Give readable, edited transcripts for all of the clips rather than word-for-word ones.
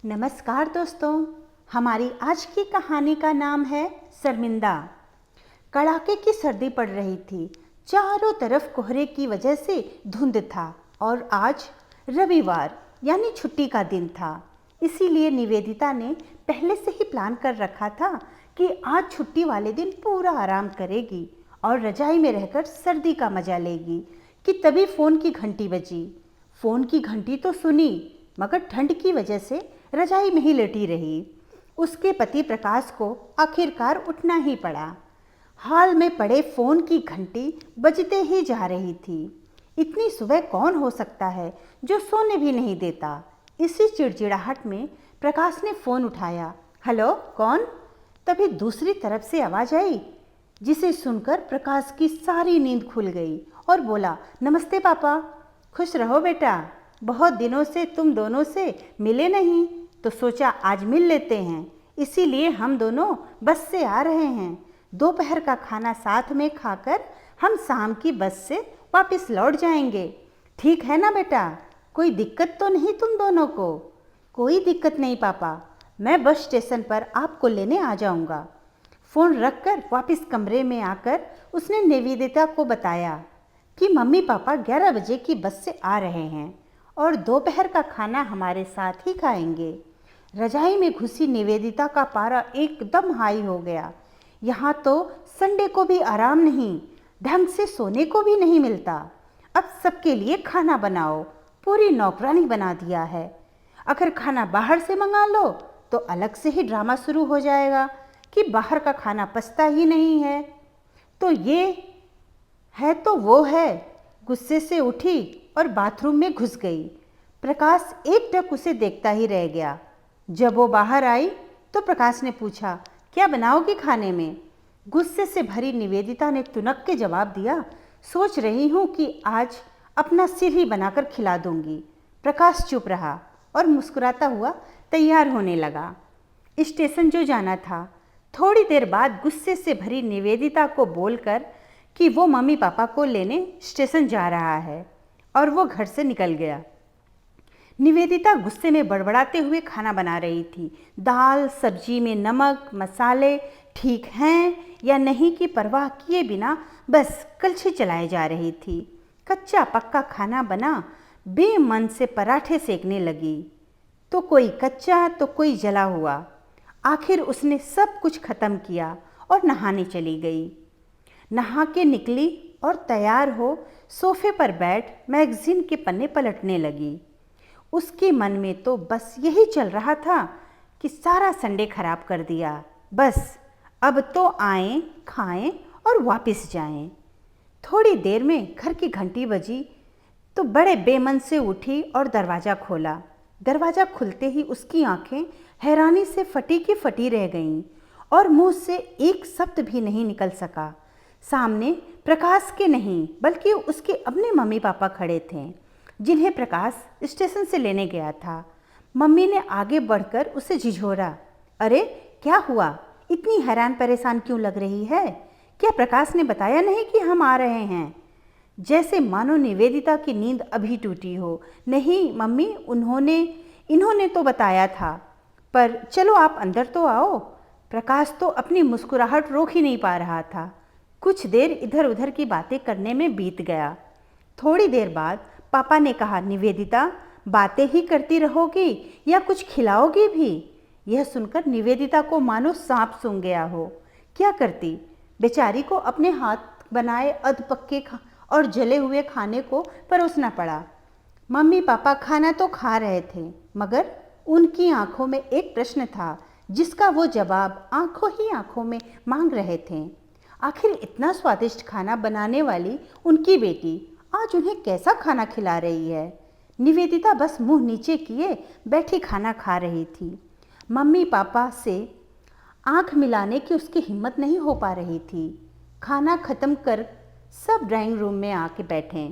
नमस्कार दोस्तों, हमारी आज की कहानी का नाम है शर्मिंदा। कड़ाके की सर्दी पड़ रही थी। चारों तरफ कोहरे की वजह से धुंध था और आज रविवार यानी छुट्टी का दिन था। इसीलिए निवेदिता ने पहले से ही प्लान कर रखा था कि आज छुट्टी वाले दिन पूरा आराम करेगी और रजाई में रहकर सर्दी का मजा लेगी कि तभी फ़ोन की घंटी बजी। फ़ोन की घंटी तो सुनी, मगर ठंड की वजह से रजाई में ही लेटी रही। उसके पति प्रकाश को आखिरकार उठना ही पड़ा। हाल में पड़े फ़ोन की घंटी बजते ही जा रही थी। इतनी सुबह कौन हो सकता है जो सोने भी नहीं देता। इसी चिड़चिड़ाहट में प्रकाश ने फ़ोन उठाया। हेलो, कौन? तभी दूसरी तरफ से आवाज़ आई, जिसे सुनकर प्रकाश की सारी नींद खुल गई और बोला, नमस्ते पापा। खुश रहो बेटा, बहुत दिनों से तुम दोनों से मिले नहीं, तो सोचा आज मिल लेते हैं। इसीलिए हम दोनों बस से आ रहे हैं। दोपहर का खाना साथ में खाकर हम शाम की बस से वापस लौट जाएंगे। ठीक है ना बेटा? कोई दिक्कत तो नहीं तुम दोनों को? कोई दिक्कत नहीं पापा, मैं बस स्टेशन पर आपको लेने आ जाऊंगा। फ़ोन रखकर वापस कमरे में आकर उसने निवेदिता को बताया कि मम्मी पापा 11 बजे की बस से आ रहे हैं और दोपहर का खाना हमारे साथ ही खाएंगे। रजाई में घुसी निवेदिता का पारा एकदम हाई हो गया। यहाँ तो संडे को भी आराम नहीं, ढंग से सोने को भी नहीं मिलता। अब सबके लिए खाना बनाओ, पूरी नौकरानी बना दिया है। अगर खाना बाहर से मंगा लो तो अलग से ही ड्रामा शुरू हो जाएगा कि बाहर का खाना पचता ही नहीं है। तो ये है तो वो है। गुस्से से उठी और बाथरूम में घुस गई। प्रकाश एकटक उसे देखता ही रह गया। जब वो बाहर आई तो प्रकाश ने पूछा, क्या बनाओगी खाने में? गुस्से से भरी निवेदिता ने तुनक के जवाब दिया, सोच रही हूँ कि आज अपना सिर ही बनाकर खिला दूंगी। प्रकाश चुप रहा और मुस्कुराता हुआ तैयार होने लगा। स्टेशन जो जाना था। थोड़ी देर बाद गुस्से से भरी निवेदिता को बोलकर कि वो मम्मी पापा को लेने स्टेशन जा रहा है और वो घर से निकल गया। निवेदिता गुस्से में बड़बड़ाते हुए खाना बना रही थी। दाल सब्जी में नमक मसाले ठीक हैं या नहीं की परवाह किए बिना बस कलछी चलाए जा रही थी। कच्चा पक्का खाना बना बेमन से पराठे सेकने लगी, तो कोई कच्चा तो कोई जला हुआ। आखिर उसने सब कुछ खत्म किया और नहाने चली गई। नहा के निकली और तैयार हो सोफे पर बैठ मैगजीन के पन्ने पलटने लगी। उसके मन में तो बस यही चल रहा था कि सारा संडे खराब कर दिया। बस अब तो आएं, खाएं और वापस जाएं। थोड़ी देर में घर की घंटी बजी तो बड़े बेमन से उठी और दरवाज़ा खोला। दरवाज़ा खुलते ही उसकी आंखें हैरानी से फटी की फटी रह गईं और मुंह से एक शब्द भी नहीं निकल सका। सामने प्रकाश के नहीं बल्कि उसके अपने मम्मी पापा खड़े थे, जिन्हें प्रकाश स्टेशन से लेने गया था। मम्मी ने आगे बढ़कर उसे झिझोरा, अरे क्या हुआ? इतनी हैरान परेशान क्यों लग रही है? क्या प्रकाश ने बताया नहीं कि हम आ रहे हैं? जैसे मानो निवेदिता की नींद अभी टूटी हो। नहीं मम्मी, इन्होंने तो बताया था, पर चलो आप अंदर तो आओ। प्रकाश तो अपनी मुस्कुराहट रोक ही नहीं पा रहा था। कुछ देर इधर उधर की बातें करने में बीत गया। थोड़ी देर बाद पापा ने कहा, निवेदिता बातें ही करती रहोगी या कुछ खिलाओगी भी? यह सुनकर निवेदिता को मानो सांप सूंघ गया हो। क्या करती? बेचारी को अपने हाथ बनाए अधपक्के और जले हुए खाने को परोसना पड़ा। मम्मी पापा खाना तो खा रहे थे, मगर उनकी आंखों में एक प्रश्न था जिसका वो जवाब आंखों ही आंखों में मांग रहे थे। आखिर इतना स्वादिष्ट खाना बनाने वाली उनकी बेटी आज उन्हें कैसा खाना खिला रही है? निवेदिता बस मुंह नीचे किए बैठी खाना खा रही थी। मम्मी पापा से आंख मिलाने की उसकी हिम्मत नहीं हो पा रही थी। खाना खत्म कर सब ड्राइंग रूम में आके बैठे।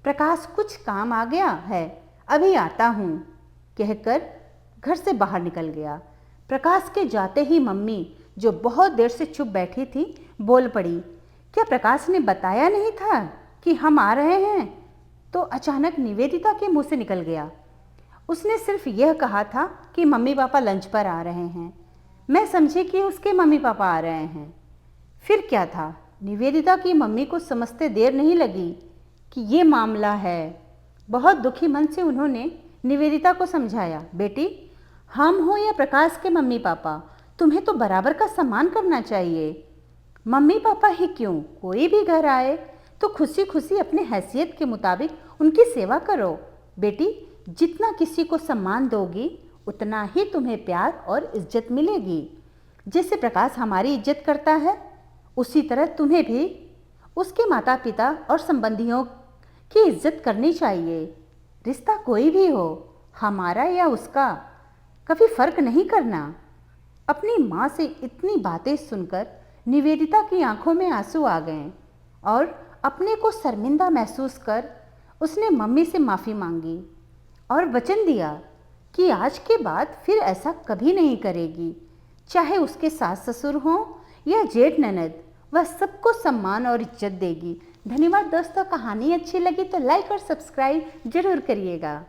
प्रकाश कुछ काम आ गया है, अभी आता हूँ कहकर घर से बाहर निकल गया। प्रकाश के जाते ही मम्मी, जो बहुत देर से चुप बैठी थी, बोल पड़ी, क्या प्रकाश ने बताया नहीं था कि हम आ रहे हैं? तो अचानक निवेदिता के मुंह से निकल गया, उसने सिर्फ यह कहा था कि मम्मी पापा लंच पर आ रहे हैं। मैं समझी कि उसके मम्मी पापा आ रहे हैं। फिर क्या था, निवेदिता की मम्मी को समझते देर नहीं लगी कि ये मामला है। बहुत दुखी मन से उन्होंने निवेदिता को समझाया, बेटी, हम हो या प्रकाश के मम्मी पापा, तुम्हें तो बराबर का सम्मान करना चाहिए। मम्मी पापा ही क्यों, कोई भी घर आए तो खुशी खुशी अपने हैसियत के मुताबिक उनकी सेवा करो। बेटी, जितना किसी को सम्मान दोगी उतना ही तुम्हें प्यार और इज्जत मिलेगी। जैसे प्रकाश हमारी इज्जत करता है, उसी तरह तुम्हें भी उसके माता पिता और संबंधियों की इज्जत करनी चाहिए। रिश्ता कोई भी हो, हमारा या उसका, कभी फर्क नहीं करना। अपनी माँ से इतनी बातें सुनकर निवेदिता की आंखों में आंसू आ गए और अपने को शर्मिंदा महसूस कर उसने मम्मी से माफ़ी मांगी और वचन दिया कि आज के बाद फिर ऐसा कभी नहीं करेगी। चाहे उसके सास ससुर हों या जेठ ननद, वह सबको सम्मान और इज्जत देगी। धन्यवाद दोस्तों, कहानी अच्छी लगी तो लाइक और सब्सक्राइब जरूर करिएगा।